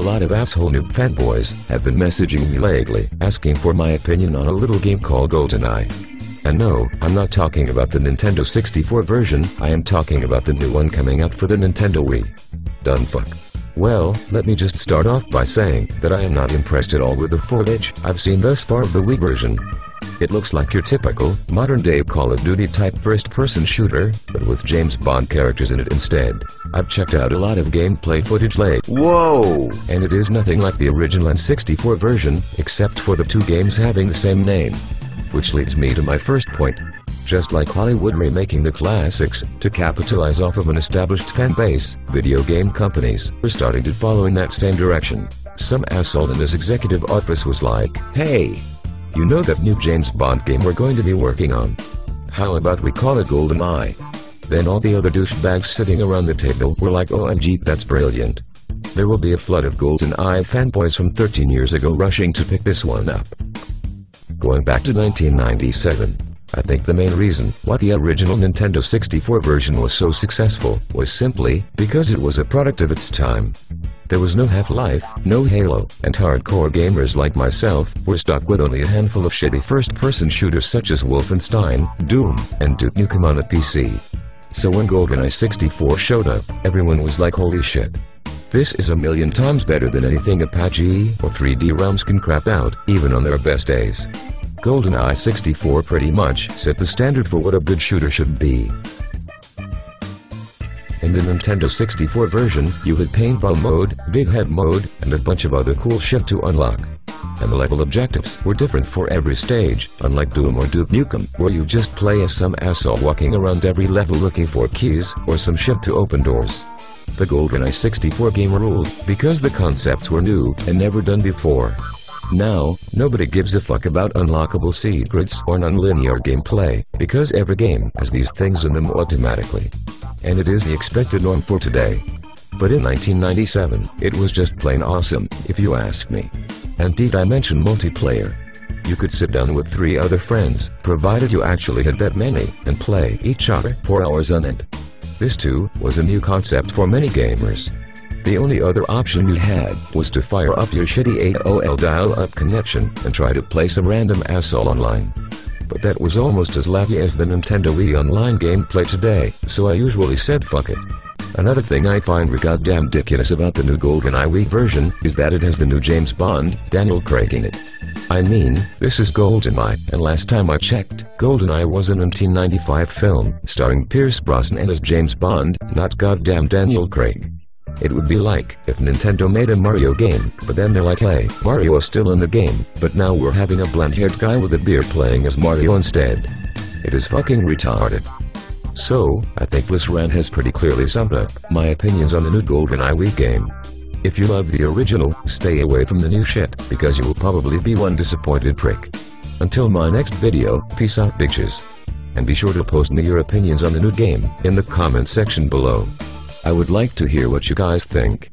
lot of asshole noob fanboys have been messaging me lately, asking for my opinion on a little game called Goldeneye. And no, I'm not talking about the Nintendo 64 version, I am talking about the new one coming out for the Nintendo Wii. Done fuck. Well, let me just start off by saying that I am not impressed at all with the footage I've seen thus far of the Wii version. It looks like your typical, modern-day Call of Duty type first-person shooter, but with James Bond characters in it instead. I've checked out a lot of gameplay footage lately. Whoa! And it is nothing like the original N64 version, except for the two games having the same name. Which leads me to my first point. Just like Hollywood remaking the classics, to capitalize off of an established fan base, video game companies are starting to follow in that same direction. Some asshole in his executive office was like, "Hey, you know that new James Bond game we're going to be working on? How about we call it Goldeneye?" Then all the other douchebags sitting around the table were like, "OMG, that's brilliant." There will be a flood of Goldeneye fanboys from 13 years ago rushing to pick this one up. Going back to 1997, I think the main reason why the original Nintendo 64 version was so successful was simply because it was a product of its time. There was no Half-Life, no Halo, and hardcore gamers like myself were stuck with only a handful of shitty first-person shooters such as Wolfenstein, Doom, and Duke Nukem on the PC. So when GoldenEye 64 showed up, everyone was like, holy shit. This is a million times better than anything Apache or 3D Realms can crap out, even on their best days. GoldenEye 64 pretty much set the standard for what a good shooter should be. In the Nintendo 64 version, you had paintball mode, big head mode, and a bunch of other cool shit to unlock. And the level objectives were different for every stage, unlike Doom or Duke Nukem, where you just play as some asshole walking around every level looking for keys or some shit to open doors. The GoldenEye 64 game ruled because the concepts were new and never done before. Now, nobody gives a fuck about unlockable secrets or non-linear gameplay, because every game has these things in them automatically. And it is the expected norm for today. But in 1997, it was just plain awesome, if you ask me. And D-Dimension multiplayer. You could sit down with 3 other friends, provided you actually had that many, and play each other for hours on end. This too was a new concept for many gamers. The only other option you had was to fire up your shitty AOL dial-up connection and try to play some random asshole online. But that was almost as laggy as the Nintendo Wii Online gameplay today, so I usually said fuck it. Another thing I find goddamn ridiculous about the new GoldenEye Wii version is that it has the new James Bond, Daniel Craig in it. I mean, this is Goldeneye, and last time I checked, Goldeneye was a 1995 film, starring Pierce Brosnan as James Bond, not goddamn Daniel Craig. It would be like if Nintendo made a Mario game, but then they're like, hey, Mario is still in the game, but now we're having a blonde-haired guy with a beard playing as Mario instead. It is fucking retarded. So, I think this rant has pretty clearly summed up my opinions on the new GoldenEye Wii game. If you love the original, stay away from the new shit, because you will probably be one disappointed prick. Until my next video, peace out bitches. And be sure to post me your opinions on the new game in the comment section below. I would like to hear what you guys think.